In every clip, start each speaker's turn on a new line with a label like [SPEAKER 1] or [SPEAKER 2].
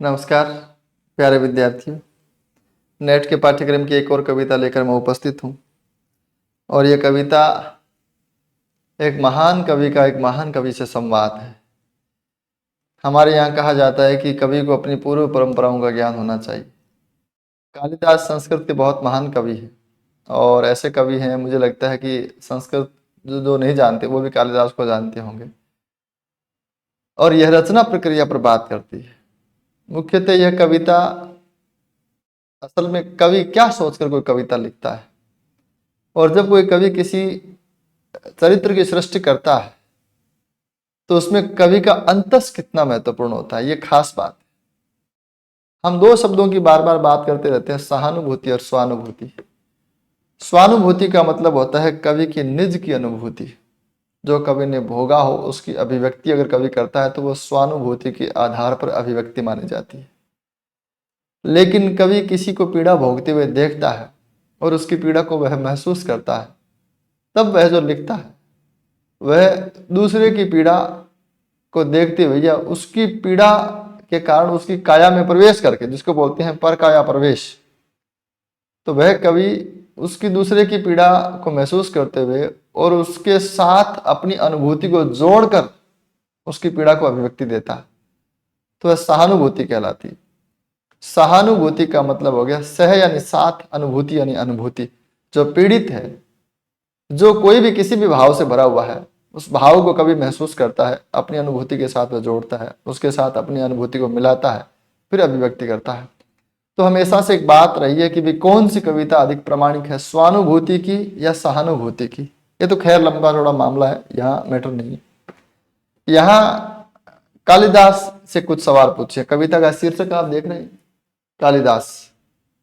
[SPEAKER 1] नमस्कार प्यारे विद्यार्थियों। नेट के पाठ्यक्रम की एक और कविता लेकर मैं उपस्थित हूँ और ये कविता एक महान कवि का एक महान कवि से संवाद है। हमारे यहाँ कहा जाता है कि कवि को अपनी पूर्व परंपराओं का ज्ञान होना चाहिए। कालिदास संस्कृत के बहुत महान कवि हैं और ऐसे कवि हैं, मुझे लगता है कि संस्कृत जो नहीं जानते वो भी कालिदास को जानते होंगे। और यह रचना प्रक्रिया पर बात करती है। मुख्यतः यह कविता असल में कवि क्या सोचकर कोई कविता लिखता है, और जब कोई कवि किसी चरित्र की सृष्टि करता है तो उसमें कवि का अंतस कितना महत्वपूर्ण होता है, ये खास बात है। हम दो शब्दों की बार बार बात करते रहते हैं, सहानुभूति और स्वानुभूति। स्वानुभूति का मतलब होता है कवि की निज की अनुभूति, जो कवि ने भोगा हो उसकी अभिव्यक्ति अगर कवि करता है तो वो स्वानुभूति के आधार पर अभिव्यक्ति मानी जाती है। लेकिन कवि किसी को पीड़ा भोगते हुए देखता है और उसकी पीड़ा को वह महसूस करता है, तब वह जो लिखता है वह दूसरे की पीड़ा को देखते हुए या उसकी पीड़ा के कारण उसकी काया में प्रवेश करके, जिसको बोलते हैं पर काया प्रवेश, तो वह कवि उसकी दूसरे की पीड़ा को महसूस करते हुए और उसके साथ अपनी अनुभूति को जोड़कर उसकी पीड़ा को अभिव्यक्ति देता है, तो वह सहानुभूति कहलाती है। सहानुभूति का मतलब हो गया सह यानी साथ, अनुभूति यानी अनुभूति। जो पीड़ित है, जो कोई भी किसी भी भाव से भरा हुआ है, उस भाव को कभी महसूस करता है, अपनी अनुभूति के साथ वह जोड़ता है, उसके साथ अपनी अनुभूति को मिलाता है, फिर अभिव्यक्ति करता है। तो हमेशा से एक बात रही है कि भी कौन सी कविता अधिक प्रामाणिक है, स्वानुभूति की या सहानुभूति की। ये तो खैर लंबा थोड़ा मामला है, यहाँ मैटर नहीं है। यहाँ कालिदास से कुछ सवाल पूछे। कविता का शीर्षक आप देख रहे हैं, कालिदास,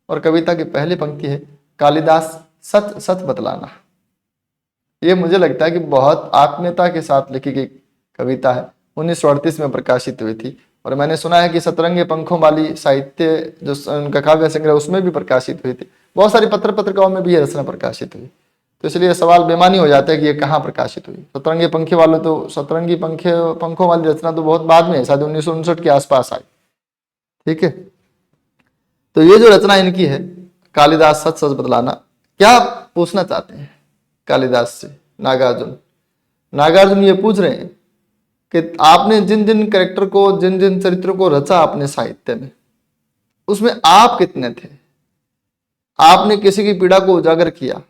[SPEAKER 1] और कविता की पहली पंक्ति है कालिदास सच सच बतलाना। ये मुझे लगता है कि बहुत आत्मीयता के साथ लिखी गई कविता है। 1938 में प्रकाशित हुई थी और मैंने सुना है कि सतरंगे पंखों वाली साहित्य जो उनका काव्य संग्रह उसमें भी प्रकाशित हुई थी। बहुत सारी पत्र पत्रिकाओं में भी यह रचना प्रकाशित हुई। तो इसलिए सवाल बेमानी हो जाता है कि ये कहाँ प्रकाशित हुई। सतरंगी पंखे वाले तो सतरंगी पंखों वाली रचना तो बहुत बाद में है, शायद 1959 के आसपास आई। ठीक है, तो ये जो रचना इनकी है कालिदास सच सच बतलाना, क्या पूछना चाहते हैं कालिदास से नागार्जुन? नागार्जुन ये पूछ रहे हैं कि आपने जिन जिन कैरेक्टर को, जिन जिन चरित्रों को रचा अपने साहित्य में, उसमें आप कितने थे? आपने किसी की पीड़ा को उजागर किया,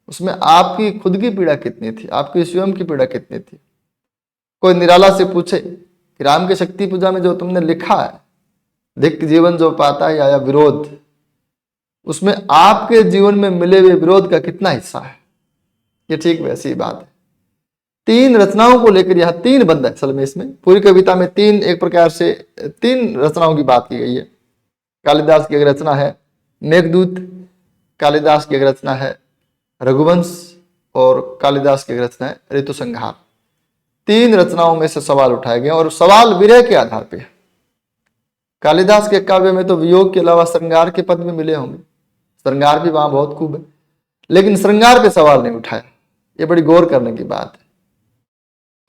[SPEAKER 1] उसमें आपकी खुद की पीड़ा कितनी थी, आपकी स्वयं की पीड़ा कितनी थी? कोई निराला से पूछे कि राम की शक्ति पूजा में जो तुमने लिखा है, धिक् जीवन जो पाता है या विरोध, उसमें आपके जीवन में मिले हुए विरोध का कितना हिस्सा है? ये ठीक वैसी ही बात है। तीन रचनाओं को लेकर यहाँ तीन बंद है। असल में इसमें पूरी कविता में तीन, एक प्रकार से तीन रचनाओं की बात की गई है। कालिदास की एक रचना है मेघदूत, कालिदास की एक रचना है रघुवंश और कालिदास की एक रचना है ऋतुसंहार। तीन रचनाओं में से सवाल उठाए गए और सवाल विरह के आधार पर। कालिदास के काव्य में तो वियोग के अलावा श्रृंगार के पद भी मिले होंगे, श्रृंगार भी वहां बहुत खूब है, लेकिन श्रृंगार पे सवाल नहीं उठाया। ये बड़ी गौर करने की बात है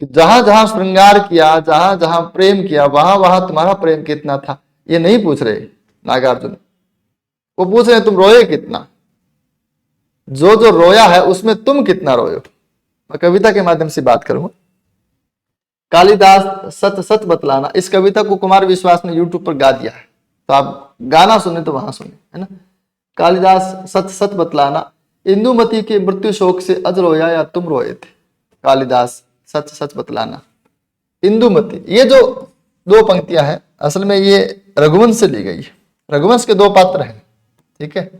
[SPEAKER 1] कि जहां जहां श्रृंगार किया, जहां जहां प्रेम किया, वहां वहां तुम्हारा प्रेम कितना था, ये नहीं पूछ रहे नागार्जुन। वो पूछ रहे तुम रोए कितना, जो जो रोया है उसमें तुम कितना रोए हो। मैं कविता के माध्यम से बात करूंगा। कालिदास सच सच बतलाना, इस कविता को कुमार विश्वास ने यूट्यूब पर गा दिया है, तो आप गाना सुने तो वहां सुने, है ना। कालिदास सच सच बतलाना, इंदुमती के मृत्यु शोक से अज रोया या तुम रोए थे। कालिदास सच सच बतलाना, इंदुमती, ये जो दो पंक्तियां हैं असल में ये रघुवंश से ली गई है। रघुवंश के दो पात्र हैं, ठीक है।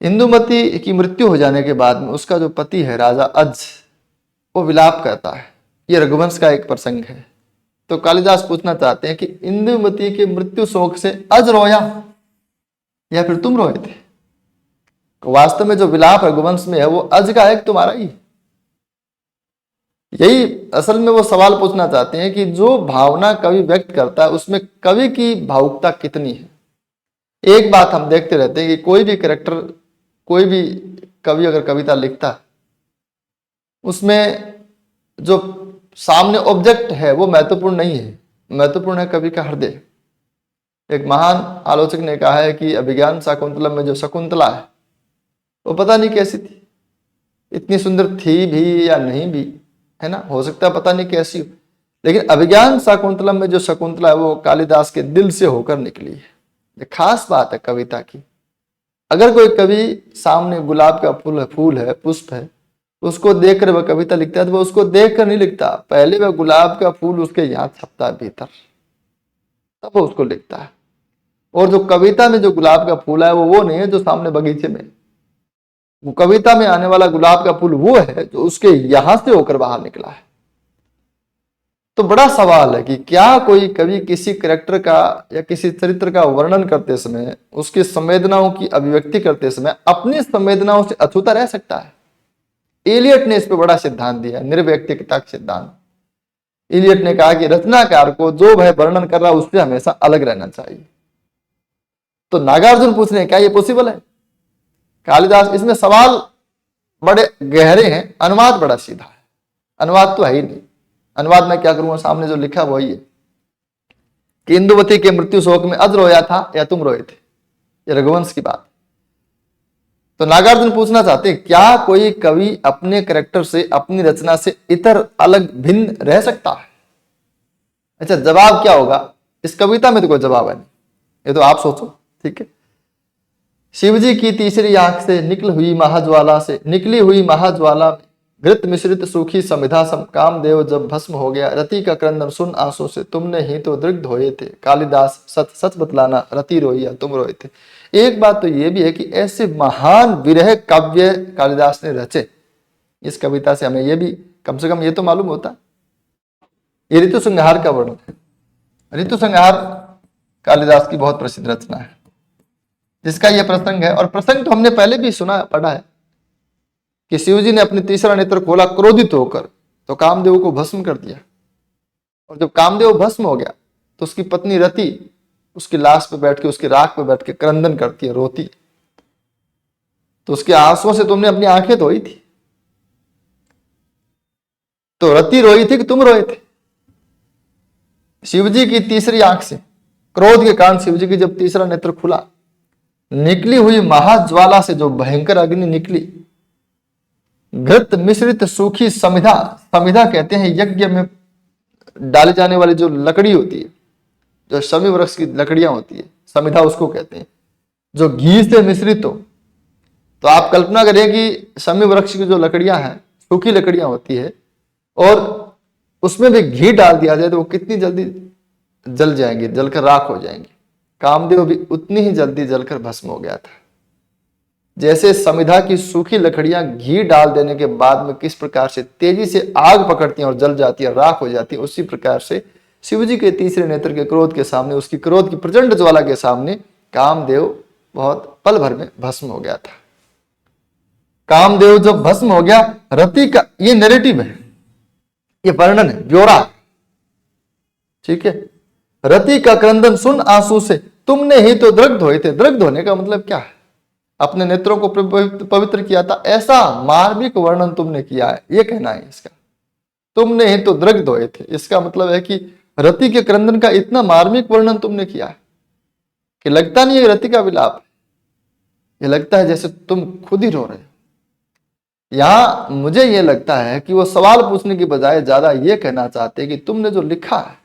[SPEAKER 1] इंदुमती की मृत्यु हो जाने के बाद में उसका जो पति है राजा अज, वो विलाप करता है। ये रघुवंश का एक प्रसंग है। तो कालिदास पूछना चाहते हैं कि इंदुमती के मृत्यु शोक से अज रोया या फिर तुम रोए थे। वास्तव में जो विलाप रघुवंश में है वो अज का एक तुम्हारा ही। यही असल में वो सवाल पूछना चाहते हैं कि जो भावना कवि व्यक्त करता है उसमें कवि की भावुकता कितनी है। एक बात हम देखते रहते हैं कि कोई भी कैरेक्टर, कोई भी कवि अगर कविता लिखता है उसमें जो सामने ऑब्जेक्ट है वो महत्वपूर्ण नहीं है, महत्वपूर्ण है कवि का हृदय। एक महान आलोचक ने कहा है कि अभिज्ञान शाकुंतलम में जो शकुंतला है वो पता नहीं कैसी थी, इतनी सुंदर थी भी या नहीं भी, है ना, हो सकता है पता नहीं कैसी हो, लेकिन अभिज्ञान शाकुंतलम में जो शकुंतला है वो कालिदास के दिल से होकर निकली है। ये खास बात है कविता की। अगर कोई कवि सामने गुलाब का फूल है, पुष्प है, उसको देखकर वह कविता लिखता है तो वह उसको देखकर नहीं लिखता, पहले वह गुलाब का फूल उसके यहाँ छपता है भीतर, तब वो उसको लिखता है। और जो कविता में जो गुलाब का फूल है वो नहीं है जो सामने बगीचे में, वो कविता में आने वाला गुलाब का फूल वो है जो उसके यहां से होकर बाहर निकला है। तो बड़ा सवाल है कि क्या कोई कवि किसी कैरेक्टर का या किसी चरित्र का वर्णन करते समय, उसकी संवेदनाओं की अभिव्यक्ति करते समय अपनी संवेदनाओं से अछूता रह सकता है? एलियट ने इस पर बड़ा सिद्धांत दिया, निर्व्यक्तिकता का सिद्धांत। एलियट ने कहा कि रचनाकार को जो वह वर्णन कर रहा है उससे हमेशा अलग रहना चाहिए। तो नागार्जुन पूछ रहे हैं क्या ये पॉसिबल है? कालिदास, इसमें सवाल बड़े गहरे हैं, अनुवाद बड़ा सीधा है। अनुवाद तो है ही नहीं, अनुवाद में क्या करूंगा, सामने जो लिखा वही है कि इंदुवती के मृत्यु शोक में अज रोया था या तुम रोए थे, ये रघुवंश की बात। तो नागार्जुन पूछना चाहते हैं क्या कोई कवि अपने कैरेक्टर से, अपनी रचना से इतर अलग भिन्न रह सकता है? अच्छा, जवाब क्या होगा? इस कविता में तो कोई जवाब है नहीं, ये तो आप सोचो, ठीक है। शिवजी की तीसरी आंख से निकली हुई महाज्वाला में घृत मिश्रित सूखी समिधा सम कामदेव जब भस्म हो गया, रति का क्रंदन सुन आंसू से तुमने ही तो दृग्ध होए थे। कालिदास, सच सच बतलाना, रति रोई या तुम रोए थे। एक बात तो यह भी है कि ऐसे महान विरह काव्य कालिदास ने रचे। इस कविता से हमें यह भी कम से कम ये तो मालूम होता, ये ऋतु संहार का वर्णन है। ऋतु संहार कालिदास की बहुत प्रसिद्ध रचना है जिसका यह प्रसंग है। और प्रसंग तो हमने पहले भी सुना, पढ़ा है कि शिवजी ने अपनी तीसरा नेत्र खोला क्रोधित होकर तो कामदेव को भस्म कर दिया। और जब कामदेव भस्म हो गया तो उसकी पत्नी रति उसकी लाश पे बैठ के, उसकी राख पे बैठ के क्रंदन करती है, रोती। तो उसके आंसुओं से तुमने अपनी आंखें धोई थी। तो रति रोई थी कि तुम रोए थे? शिवजी की तीसरी आंख से, क्रोध के कारण शिवजी की जब तीसरा नेत्र खुला, निकली हुई महाज्वाला से जो भयंकर अग्नि निकली, घृत मिश्रित सूखी समिधा, समिधा कहते हैं यज्ञ में डाली जाने वाली जो लकड़ी होती है, जो शमी वृक्ष की लकड़ियां होती है, समिधा उसको कहते हैं, जो घी से मिश्रित हो। तो आप कल्पना करिए कि शमी वृक्ष की जो लकड़ियां हैं, सूखी लकड़ियां होती है, और उसमें भी घी डाल दिया जाए तो वो कितनी जल्दी जल जाएंगे, जलकर राख हो जाएंगे। कामदेव भी उतनी ही जल्दी जलकर भस्म हो गया था। जैसे समिधा की सूखी लकड़ियां घी डाल देने के बाद में किस प्रकार से तेजी से आग पकड़ती हैं और जल जाती है, राख हो जाती है, उसी प्रकार से शिवजी के तीसरे नेत्र के क्रोध के सामने, उसकी क्रोध की प्रचंड ज्वाला के सामने कामदेव बहुत पल भर में भस्म हो गया था। कामदेव जब भस्म हो गया, रति का, ये नैरेटिव है, ये वर्णन है, ब्यौरा, ठीक है। रति का क्रंदन सुन आंसू से तुमने ही तो दृग्ध होए थे। दृग्ध होने का मतलब क्या है? अपने नेत्रों को पवित्र किया था, ऐसा मार्मिक वर्णन तुमने किया है, ये कहना है इसका। तुमने ही तो दृग्ध होए थे, इसका मतलब है कि रति के क्रंदन का इतना मार्मिक वर्णन तुमने किया है कि लगता नहीं है रति का विलाप है, ये लगता है जैसे तुम खुद ही रो रहे हो। यहां मुझे ये लगता है कि वो सवाल पूछने की बजाय ज्यादा ये कहना चाहते हैं कि तुमने जो लिखा है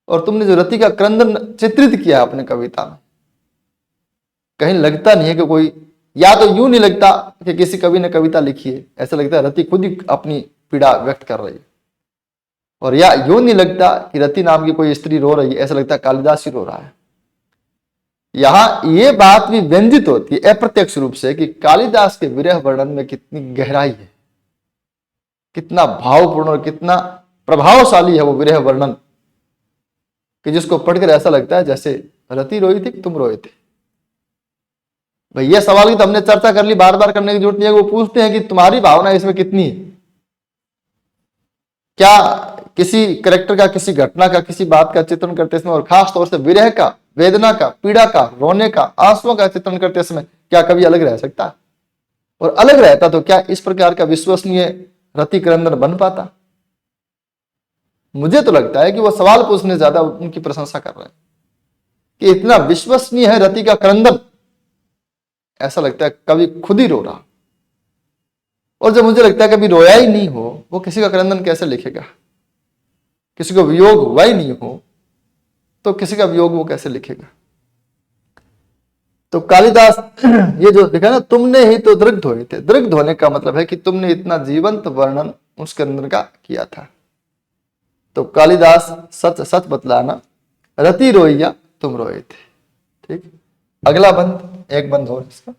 [SPEAKER 1] और तुमने जो रति का क्रंदन चित्रित किया है अपने कविता में, कहीं लगता नहीं है कि कोई, या तो यूं नहीं लगता कि किसी कवि ने कविता लिखी है, ऐसा लगता है रति खुद ही अपनी पीड़ा व्यक्त कर रही है। और या यूं नहीं लगता कि रति नाम की कोई स्त्री रो रही है, ऐसा लगता है कालिदास ही रो रहा है। यहां ये बात भी व्यंजित होती है अप्रत्यक्ष रूप से कि कालिदास के विरह वर्णन में कितनी गहराई है, कितना भावपूर्ण और कितना प्रभावशाली है वो विरह वर्णन, कि जिसको पढ़कर ऐसा लगता है जैसे रति रोई थी कि तुम रोए थे। भाई ये सवाल की तो हमने चर्चा कर ली, बार बार करने की जरूरत नहीं है। वो पूछते हैं कि तुम्हारी भावना इसमें कितनी है? क्या किसी कैरेक्टर का, किसी घटना का, किसी बात का चित्रण करते समय, और खास तौर से विरह का, वेदना का, पीड़ा का, रोने का, आंसुओं का चित्रण करते समय क्या कभी अलग रह सकता? और अलग रहता तो क्या इस प्रकार का विश्वसनीय रति क्रंदन बन पाता? मुझे तो लगता है कि वो सवाल पूछने ज्यादा उनकी प्रशंसा कर रहे हैं। कि इतना विश्वसनीय है रति का क्रंदन, ऐसा लगता है कभी खुद ही रो रहा। और जब मुझे लगता है कभी रोया ही नहीं हो, वो किसी का क्रंदन कैसे लिखेगा? किसी को वियोग हुआ ही नहीं हो तो किसी का वियोग वो कैसे लिखेगा? तो कालिदास ये जो लिखा ना, तुमने ही तो दृग्ध हुए थे, दृग्ध होने का मतलब है कि तुमने इतना जीवंत वर्णन उसके अंदर का किया था। तो कालिदास सच सच बतलाना, रति रोइया तुम रोए थे। ठीक, अगला बंद, एक बंद और इसका,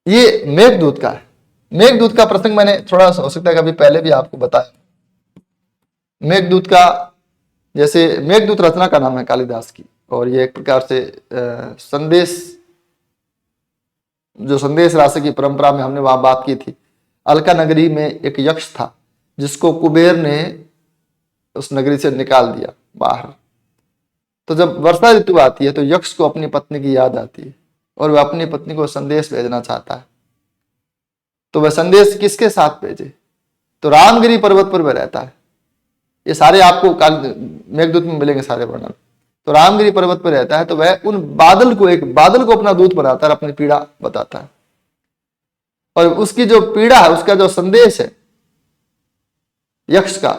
[SPEAKER 1] ये मेघदूत का है। मेघदूत का प्रसंग मैंने थोड़ा हो सकता है कभी पहले भी आपको बताया। मेघदूत का, जैसे मेघदूत रचना का नाम है कालिदास की, और ये एक प्रकार से संदेश, जो संदेश राशि की परंपरा में हमने वहां बात की थी। अलका नगरी में एक यक्ष था जिसको कुबेर ने उस नगरी से निकाल दिया बाहर। तो जब वर्षा ऋतु आती है तो यक्ष को अपनी पत्नी की याद आती है और वह अपनी पत्नी को संदेश भेजना चाहता है। तो वह संदेश किसके साथ भेजे? तो रामगिरी पर्वत पर वह रहता है। ये सारे आपको मेघदूत में मिलेंगे सारे वर्णन। तो रामगिरी पर्वत पर रहता है, तो वह उन एक बादल को अपना दूत बनाता है, अपनी पीड़ा बताता है। और उसकी जो पीड़ा है, उसका जो संदेश है यक्ष का,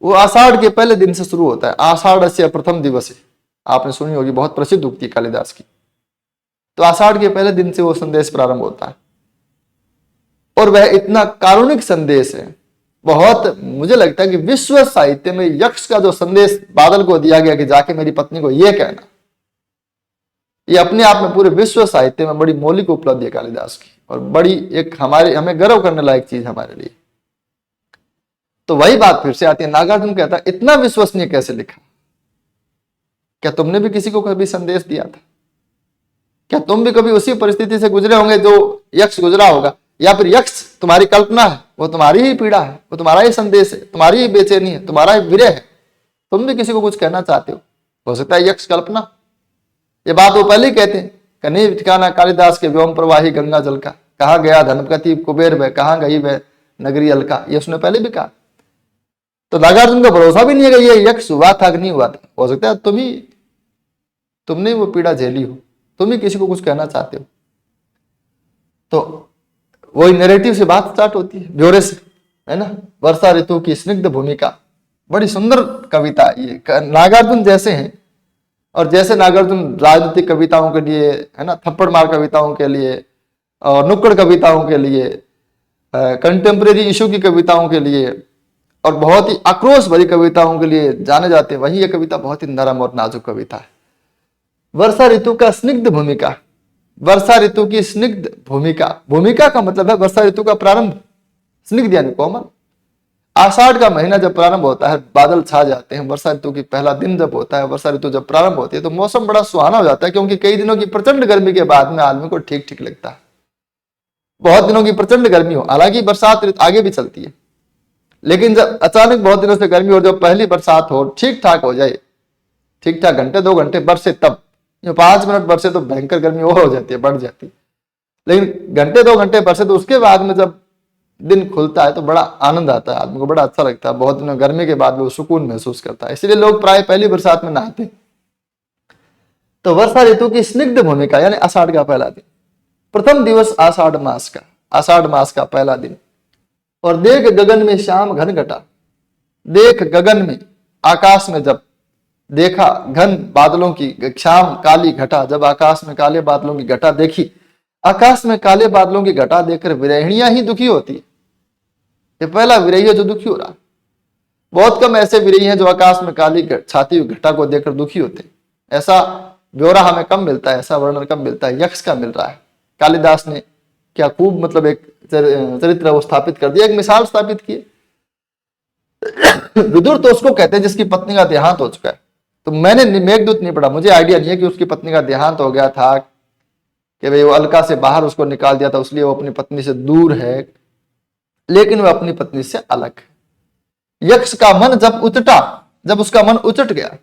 [SPEAKER 1] वो आषाढ़ के पहले दिन से शुरू होता है। आषाढ़ से प्रथम दिवस है, आपने सुनी होगी, बहुत प्रसिद्ध उक्ति कालिदास की। तो आषाढ़ के पहले दिन से वो संदेश प्रारंभ होता है और वह इतना कारुणिक संदेश है। बहुत, मुझे लगता है कि विश्व साहित्य में यक्ष का जो संदेश बादल को दिया गया कि जाके मेरी पत्नी को यह कहना, ये अपने आप में पूरे विश्व साहित्य में बड़ी मौलिक उपलब्धि है कालिदास की, और बड़ी एक हमें गर्व करने लायक चीज हमारे लिए। तो वही बात फिर से आती है, नागार्जुन कहता है इतना विश्वसनीय कैसे लिखा? क्या तुमने भी किसी को कभी संदेश दिया था? क्या तुम भी कभी उसी परिस्थिति से गुजरे होंगे जो यक्ष गुजरा होगा? या फिर यक्ष तुम्हारी कल्पना है, वो तुम्हारी ही पीड़ा है, वो तुम्हारा ही संदेश है, तुम्हारी ही बेचैनी है, तुम्हारा ही विरह है, तुम भी किसी को कुछ कहना चाहते हो सकता है यक्ष कल्पना। ये बात वो पहले ही कहते हैं, कहीं ठिकाना कालिदास के व्योम प्रवाही गंगा जल का, कहा गया धनपति कुबेर वह, कहाँ गई वह नगरी अलका, ये उसने पहले भी कहा। तो नागार्जुन का भरोसा भी नहीं है कि ये यक्ष हुआ था कि नहीं हुआ था। हो सकता है तुमने वो पीड़ा झेली हो, तुम ही किसी को कुछ कहना चाहते हो। तो वही नैरेटिव से बात स्टार्ट होती है, ब्यौरे से, है ना। वर्षा ऋतु की स्निग्ध भूमिका, बड़ी सुंदर कविता ये। नागार्जुन जैसे हैं, और जैसे नागार्जुन राजनीतिक कविताओं के लिए, है ना, थप्पड़ मार कविताओं के लिए, और नुक्कड़ कविताओं के लिए, कंटेम्प्रेरी इशू की कविताओं के लिए, और बहुत ही आक्रोश भरी कविताओं के लिए जाने जाते हैं, वही ये कविता बहुत ही नरम और नाजुक कविता है। वर्षा ऋतु का स्निग्ध भूमिका, वर्षा ऋतु की स्निग्ध भूमिका, भूमिका का मतलब है वर्षा ऋतु का प्रारंभ, स्निग्ध यानी कोमल। आषाढ़ का महीना जब प्रारंभ होता है, बादल छा जाते हैं, वर्षा ऋतु की पहला दिन जब होता है, वर्षा ऋतु जब प्रारंभ होती है, तो मौसम बड़ा सुहाना हो जाता है, क्योंकि कई दिनों की प्रचंड गर्मी के बाद में आदमी को ठीक ठीक लगता है। बहुत दिनों की प्रचंड गर्मी हो, हालांकि बरसात ऋतु आगे भी चलती है, लेकिन जब अचानक बहुत दिनों से गर्मी हो, जब पहली बरसात हो, ठीक ठाक हो जाए, ठीक ठाक घंटे 2 घंटे बरसे, तब 5 मिनट बरसे तो भयंकर गर्मी और हो जाती है, बढ़ जाती है। लेकिन घंटे 2 घंटे बरसे तो उसके बाद में जब दिन खुलता है तो बड़ा आनंद आता है, आदमी को बड़ा अच्छा लगता है। बहुत दिनों गर्मी के बाद वो सुकून महसूस करता है, इसलिए लोग प्राय पहली बरसात में नहाते हैं। तो वर्षा ऋतु की स्निग्ध भूमिका यानी आषाढ़ का पहला दिन, प्रथम दिवस आषाढ़ मास का पहला दिन। और देख गगन में श्याम घन घटा, देख गगन में, आकाश में, जब देखा घन बादलों की श्याम काली घटा, जब आकाश में काले बादलों की घटा देखी। आकाश में काले बादलों की घटा देखकर विरहिणियां ही दुखी होती। ये पहला विरही है जो दुखी हो रहा। बहुत कम ऐसे विरही हैं जो आकाश में काली छाती हुई घटा को देखकर दुखी होते। ऐसा ब्यौरा हमें कम मिलता है, ऐसा वर्णन कम मिलता है, यक्ष का मिल रहा है। कालिदास ने क्या खूब मतलब एक चरित्र वो स्थापित कर दिया, एक मिसाल स्थापित की। विदुर तो उसको कहते हैं जिसकी पत्नी का देहांत हो चुका है। तो मैंने मेघदूत नहीं पढ़ा, मुझे आइडिया नहीं है कि उसकी पत्नी का देहांत हो गया था, कि भाई वो अलका से बाहर उसको निकाल दिया था, इसलिए वो अपनी पत्नी से दूर है, लेकिन वह अपनी पत्नी से अलग है। यक्ष का मन जब उचटा, जब उसका मन उचट गया,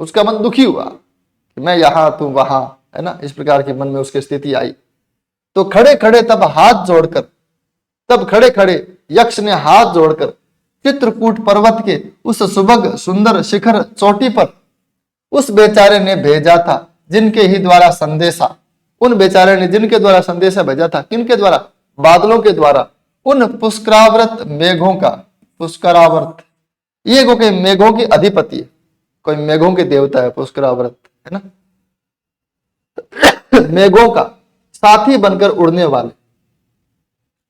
[SPEAKER 1] उसका मन दुखी हुआ कि मैं यहां तू वहां, है ना, इस प्रकार के मन में उसकी स्थिति आई। तो खड़े खड़े तब हाथ जोड़कर, तब खड़े खड़े यक्ष ने हाथ जोड़कर चित्रकूट पर्वत के उस सुभग सुंदर शिखर चोटी पर उस बेचारे ने भेजा था जिनके ही द्वारा संदेशा, उन बेचारे ने जिनके द्वारा संदेशा भेजा था, किनके द्वारा? बादलों के द्वारा, उन पुष्करावर्त मेघों का। पुष्करावर्त ये कोई मेघों की अधिपति है, कोई मेघों के देवता है पुष्करावर्त, है ना। मेघों का साथी बनकर उड़ने वाले।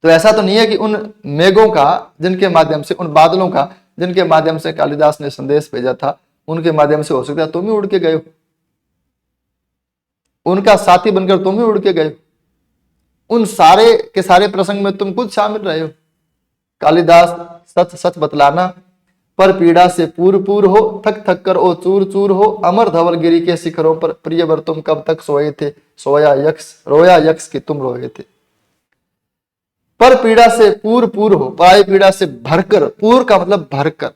[SPEAKER 1] तो ऐसा तो नहीं है कि उन मेघों का जिनके माध्यम से, उन बादलों का जिनके माध्यम से कालिदास ने संदेश भेजा था, उनके माध्यम से हो सकता है तुम ही उड़ के गए हो, उनका साथी बनकर तुम ही उड़ के गए हो, उन सारे के सारे प्रसंग में तुम खुद शामिल रहे हो। कालिदास सच सच बतलाना, पर पीड़ा से पूर पूर हो, थक थक कर ओ चूर चूर हो, अमर धवल गिरी के शिखरों पर प्रियवर तुम कब तक सोए थे, सोया यक्ष रोया यक्ष कि तुम रोए थे। पर पीड़ा से पूर पूर हो, पाई पीड़ा से भरकर, पूर का मतलब भरकर,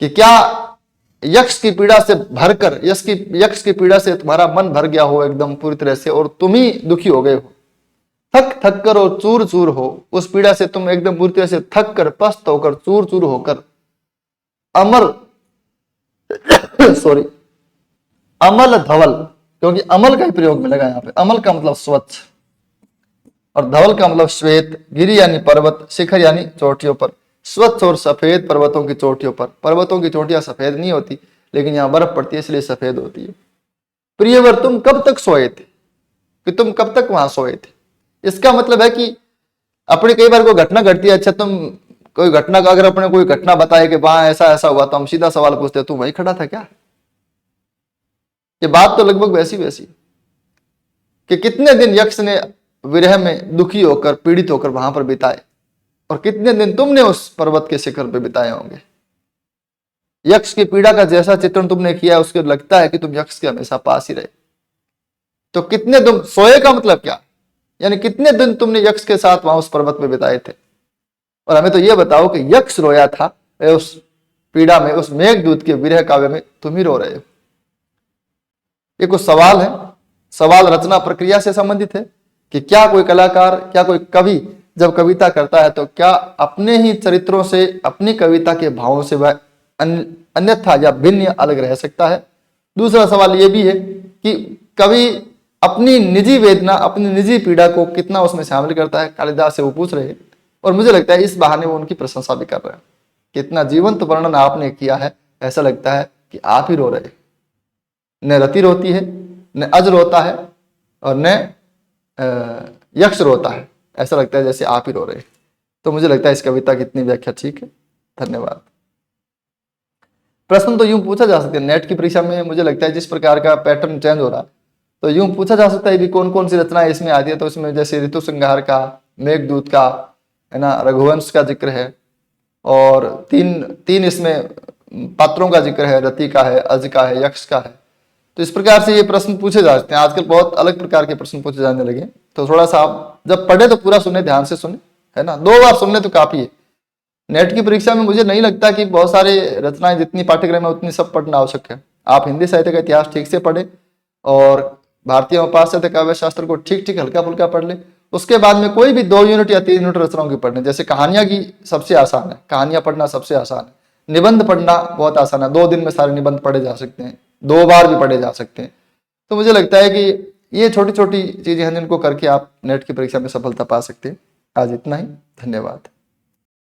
[SPEAKER 1] कि क्या यक्ष की पीड़ा से भरकर, यक्ष की पीड़ा से तुम्हारा मन भर गया हो एकदम पूरी तरह से, और तुम ही दुखी हो गए हो, थक थक कर और चूर चूर हो, उस पीड़ा से तुम एकदम पूरी तरह से थक कर, पस्त होकर, चूर चूर होकर, अमर सॉरी अमल धवल, क्योंकि अमल का ही प्रयोग मिलेगा यहाँ पे। अमल का मतलब स्वच्छ और धवल का मतलब श्वेत, गिरी यानी पर्वत, शिखर यानी चोटियों पर, स्वच्छ और सफेद पर्वतों की चोटियों पर। पर्वतों की चोटियां सफेद नहीं होती, लेकिन यहाँ बर्फ पड़ती है इसलिए सफेद होती है। प्रियवर तुम कब तक सोए थे, कि तुम कब तक वहां सोए थे। इसका मतलब है कि अपनी कई बार कोई घटना घटती है, अच्छा तुम कोई घटना का, अगर अपने कोई घटना बताए कि वहां ऐसा ऐसा हुआ, तो हम सीधा सवाल पूछते तू वहीं खड़ा था क्या। ये बात तो लगभग वैसी वैसी कि कितने दिन यक्ष ने विरह में दुखी होकर, पीड़ित होकर वहां पर बिताए, और कितने दिन तुमने उस पर्वत के शिखर पर बिताए होंगे। यक्ष की पीड़ा का जैसा चित्रण तुमने किया, उसके लगता है कि तुम यक्ष के हमेशा पास ही रहे। तो कितने दिन सोए का मतलब क्या, यानी कितने दिन तुमने यक्ष के साथ वहां उस पर्वत में बिताए थे। और हमें तो यह बताओ कि यक्ष रोया था उस पीड़ा में, उस मेघदूत के विरह काव्य में तुम ही रो रहे हो। ये कुछ सवाल है, सवाल रचना प्रक्रिया से संबंधित है कि क्या कोई कलाकार, क्या कोई कवि जब कविता करता है तो क्या अपने ही चरित्रों से, अपनी कविता के भावों से वह अन्यथा या भिन्न या अलग रह सकता है। दूसरा सवाल यह भी है कि कवि अपनी निजी वेदना, अपनी निजी पीड़ा को कितना उसमें शामिल करता है। कालिदास से वो पूछ रहे हैं, और मुझे लगता है इस बहाने वो उनकी प्रशंसा भी कर रहे हैं। कितना जीवंत वर्णन आपने किया है, ऐसा लगता है कि आप ही रो रहे। न रति रोती है, न अज रोता है, और न यक्ष रोता है, ऐसा लगता है जैसे आप ही रो रहे। तो मुझे लगता है इस कविता की इतनी व्याख्या ठीक है। धन्यवाद। प्रश्न तो यूं पूछा जा सकता है नेट की परीक्षा में, मुझे लगता है जिस प्रकार का पैटर्न चेंज हो रहा, तो यूं पूछा जा सकता है कि कौन कौन सी रचनाएं इसमें आती है। तो इसमें जैसे ऋतु संहार का, मेघदूत का, है ना, रघुवंश का जिक्र है, और तीन इसमें पात्रों का जिक्र है, रति का है, अज का है, यक्ष का है। तो इस प्रकार से ये प्रश्न पूछे जा सकते हैं। आजकल बहुत अलग प्रकार के प्रश्न पूछे जाने लगे, तो थोड़ा सा आप जब पढ़े तो पूरा सुने, ध्यान से सुने, है ना, 2 बार सुनने तो काफी है। नेट की परीक्षा में मुझे नहीं लगता कि बहुत सारे रचनाएं जितनी पाठ्यक्रम है उतनी सब पढ़ना आवश्यक है। आप हिंदी साहित्य का इतिहास ठीक से पढ़े, और भारतीय उपास्य काव्य शास्त्र को ठीक ठीक हल्का फुल्का पढ़ ले। उसके बाद में कोई भी 2 यूनिट या 3 यूनिट रचनाओं की पढ़ने, जैसे कहानियां की सबसे आसान है, कहानियां पढ़ना सबसे आसान है। निबंध पढ़ना बहुत आसान है, 2 दिन में सारे निबंध पढ़े जा सकते हैं, 2 बार भी पढ़े जा सकते हैं। तो मुझे लगता है कि ये छोटी छोटी चीजें हैं जिनको करके आप नेट की परीक्षा में सफलता पा सकते हैं। आज इतना ही, धन्यवाद।